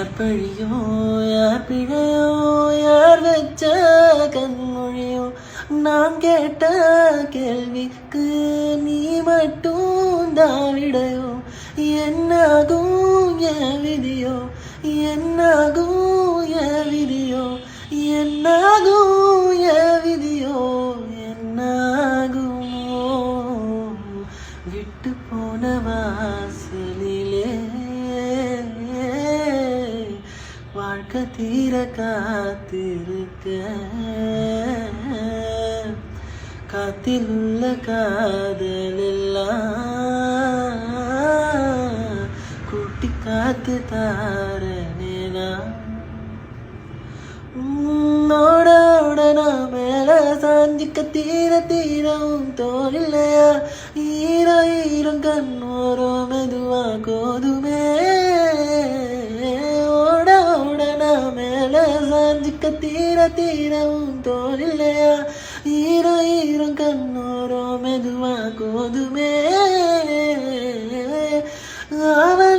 யார் பழியோ யார் பிழையோ யார் வச்ச கண்மொழியோ நான் கேட்ட கேள்விக்கு நீ மட்டும் தாவிடையோ என்னாகும் என் விதியோ என்னாகும் என் விதியோ என்னாகும் என் விதியோ என்னாகுமோ விட்டு போன வாசலிலே வாழ்க்கை தீர காத்திருக்க காத்தில் உள்ள காதலெல்லாம் கூட்டி காத்து தாரனேனா உன்னோட நான் மேல சாஞ்சிக்க தீர தீரவும் தோலில்லையா ஈரம் கண்ணோரோ மெதுவா கோதுமே ஓட நான் மேல சாஞ்சிக்க தீர தீரவும் தோலில்லையா ஈரம் கண்ணோரோ மெதுவா கோதுமே அவன்